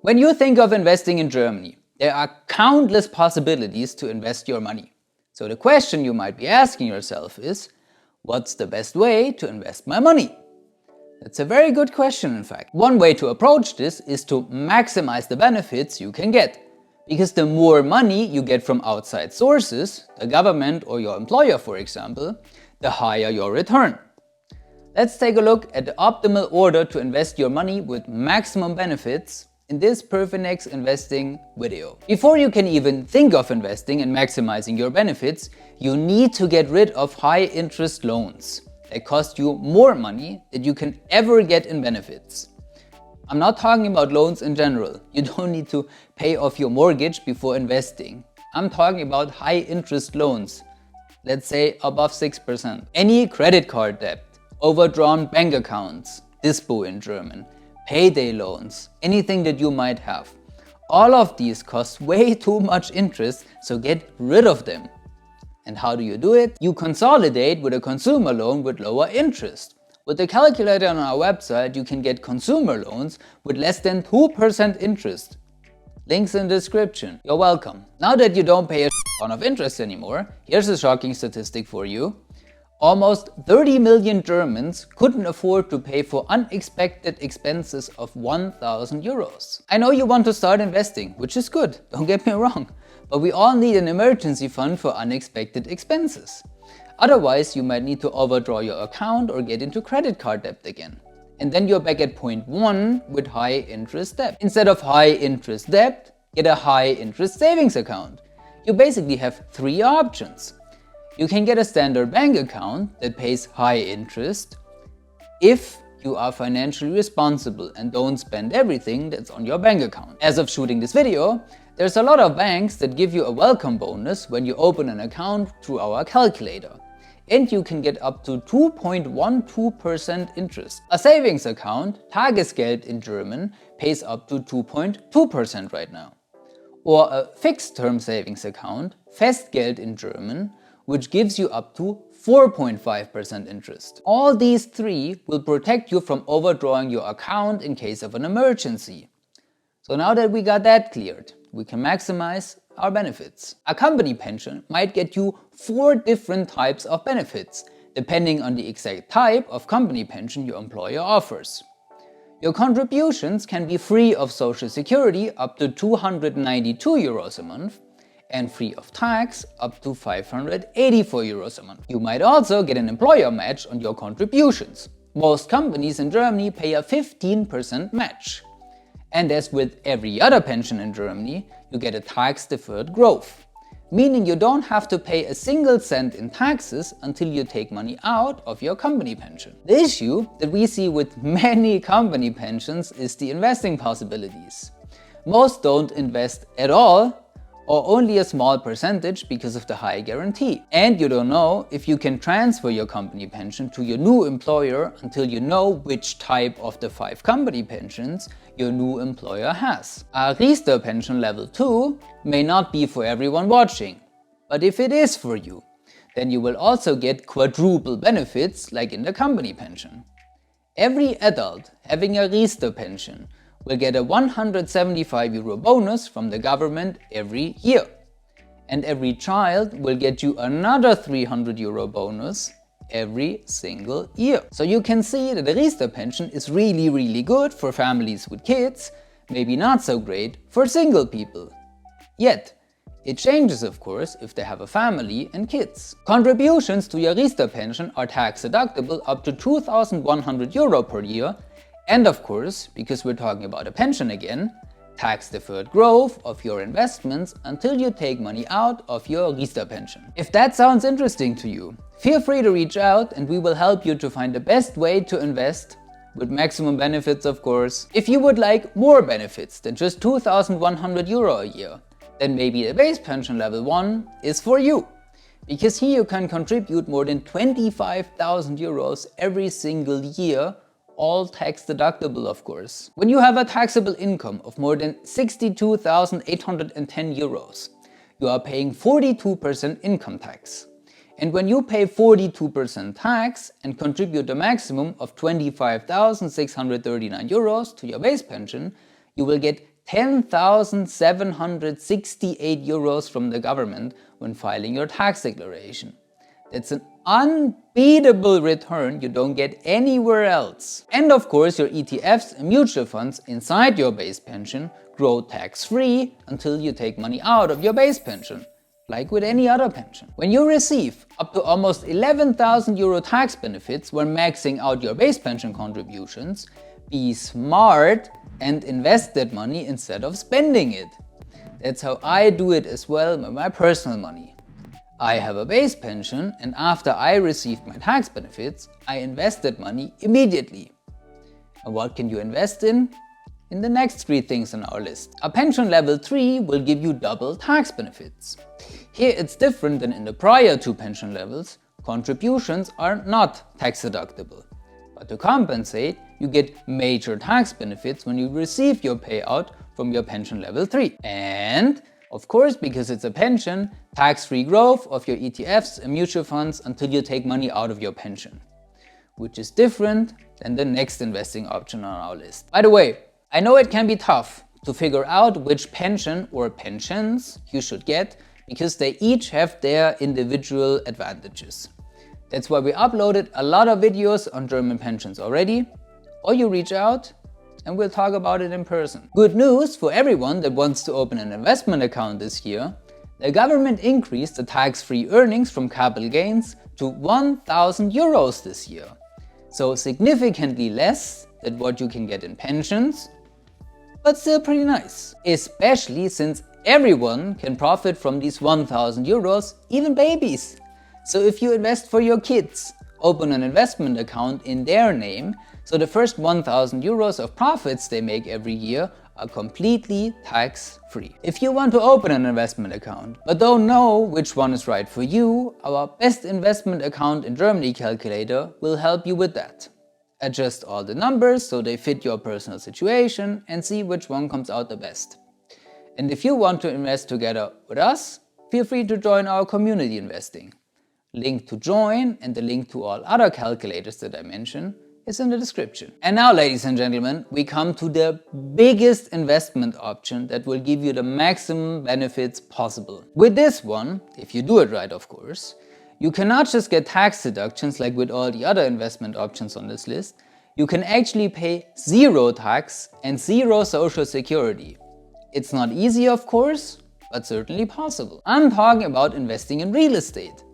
When you think of investing in Germany, there are countless possibilities to invest your money. So the question you might be asking yourself is, what's the best way to invest my money? That's a very good question, in fact. One way to approach this is to maximize the benefits you can get. Because the more money you get from outside sources, the government or your employer for example, the higher your return. Let's take a look at the optimal order to invest your money with maximum benefits in this PerFinEx Investing video. Before you can even think of investing and maximizing your benefits, you need to get rid of high interest loans that cost you more money than you can ever get in benefits. I'm not talking about loans in general. You don't need to pay off your mortgage before investing. I'm talking about high interest loans, let's say above 6%. Any credit card debt, overdrawn bank accounts, Dispo in German, payday loans, anything that you might have. All of these cost way too much interest, so get rid of them. And how do you do it? You consolidate with a consumer loan with lower interest. With the calculator on our website, you can get consumer loans with less than 2% interest. Links in the description. You're welcome. Now that you don't pay a ton of interest anymore, here's a shocking statistic for you. Almost 30 million Germans couldn't afford to pay for unexpected expenses of 1,000 euros. I know you want to start investing, which is good, don't get me wrong, but we all need an emergency fund for unexpected expenses. Otherwise, you might need to overdraw your account or get into credit card debt again. And then you're back at point 1 with high interest debt. Instead of high interest debt, get a high interest savings account. You basically have 3 options. You can get a standard bank account that pays high interest if you are financially responsible and don't spend everything that's on your bank account. As of shooting this video, there's a lot of banks that give you a welcome bonus when you open an account through our calculator. And you can get up to 2.12% interest. A savings account, Tagesgeld in German, pays up to 2.2% right now. Or a fixed-term savings account, Festgeld in German, which gives you up to 4.5% interest. All these 3 will protect you from overdrawing your account in case of an emergency. So now that we got that cleared, we can maximize our benefits. A company pension might get you 4 different types of benefits, depending on the exact type of company pension your employer offers. Your contributions can be free of Social Security up to 292 euros a month and free of tax up to 584 euros a month. You might also get an employer match on your contributions. Most companies in Germany pay a 15% match. And as with every other pension in Germany, you get a tax-deferred growth, meaning you don't have to pay a single cent in taxes until you take money out of your company pension. The issue that we see with many company pensions is the investing possibilities. Most don't invest at all, or only a small percentage because of the high guarantee. And you don't know if you can transfer your company pension to your new employer until you know which type of the 5 company pensions your new employer has. A Riester pension level 2 may not be for everyone watching, but if it is for you, then you will also get quadruple benefits like in the company pension. Every adult having a Riester pension will get a 175 euro bonus from the government every year. And every child will get you another 300 euro bonus every single year. So you can see that the Riester pension is really good for families with kids, maybe not so great for single people. Yet, it changes of course if they have a family and kids. Contributions to your Riester pension are tax deductible up to 2,100 euro per year. And of course, because we're talking about a pension again, tax-deferred growth of your investments until you take money out of your Riester pension. If that sounds interesting to you, feel free to reach out and we will help you to find the best way to invest, with maximum benefits of course. If you would like more benefits than just 2,100 euro a year, then maybe the base pension level 1 is for you. Because here you can contribute more than 25,000 euros every single year, all tax deductible of course. When you have a taxable income of more than 62,810 euros, you are paying 42% income tax. And when you pay 42% tax and contribute a maximum of 25,639 euros to your base pension, you will get 10,768 euros from the government when filing your tax declaration. That's an unbeatable return you don't get anywhere else. And of course, your ETFs and mutual funds inside your base pension grow tax-free until you take money out of your base pension, like with any other pension. When you receive up to almost 11,000 euro tax benefits when maxing out your base pension contributions, be smart and invest that money instead of spending it. That's how I do it as well with my personal money. I have a base pension, and after I received my tax benefits, I invest that money immediately. And what can you invest in? In the next 3 things on our list. A pension level 3 will give you double tax benefits. Here it's different than in the prior 2 pension levels. Contributions are not tax deductible. But to compensate, you get major tax benefits when you receive your payout from your pension level 3. And of course, because it's a pension, tax-free growth of your ETFs and mutual funds until you take money out of your pension, which is different than the next investing option on our list. By the way, I know it can be tough to figure out which pension or pensions you should get because they each have their individual advantages. That's why we uploaded a lot of videos on German pensions already, or you reach out and we'll talk about it in person. Good news for everyone that wants to open an investment account this year: the government increased the tax-free earnings from capital gains to 1,000 euros this year. So significantly less than what you can get in pensions, but still pretty nice. Especially since everyone can profit from these 1,000 euros, even babies. So if you invest for your kids, open an investment account in their name, so the first 1,000 euros of profits they make every year are completely tax-free. If you want to open an investment account but don't know which one is right for you, our best investment account in Germany calculator will help you with that. Adjust all the numbers so they fit your personal situation and see which one comes out the best. And if you want to invest together with us, feel free to join our community investing. Link to join and the link to all other calculators that I mentioned is in the description. And now, ladies and gentlemen, we come to the biggest investment option that will give you the maximum benefits possible. With this one, if you do it right of course, you cannot just get tax deductions like with all the other investment options on this list. You can actually pay 0 tax and 0 social security. It's not easy of course, but certainly possible. I'm talking about investing in real estate.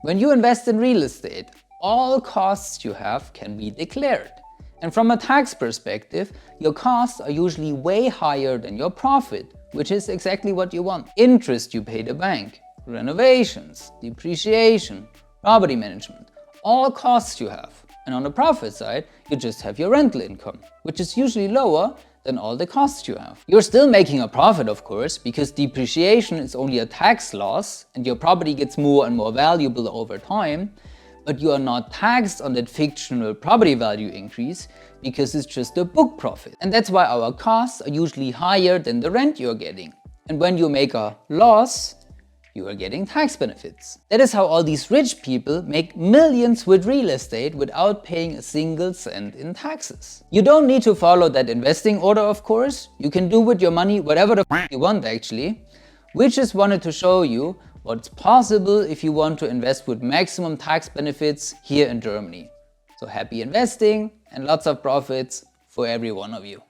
When you invest in real estate, all costs you have can be declared. And from a tax perspective, your costs are usually way higher than your profit, which is exactly what you want. Interest you pay the bank, renovations, depreciation, property management, all costs you have. And on the profit side, you just have your rental income, which is usually lower than all the costs you have. You're still making a profit, of course, because depreciation is only a tax loss and your property gets more and more valuable over time, but you are not taxed on that fictional property value increase because it's just a book profit. And that's why our costs are usually higher than the rent you're getting. And when you make a loss, you are getting tax benefits. That is how all these rich people make millions with real estate without paying a single cent in taxes. You don't need to follow that investing order, of course. You can do with your money whatever the you want actually. We just wanted to show you what's possible if you want to invest with maximum tax benefits here in Germany. So happy investing and lots of profits for every one of you.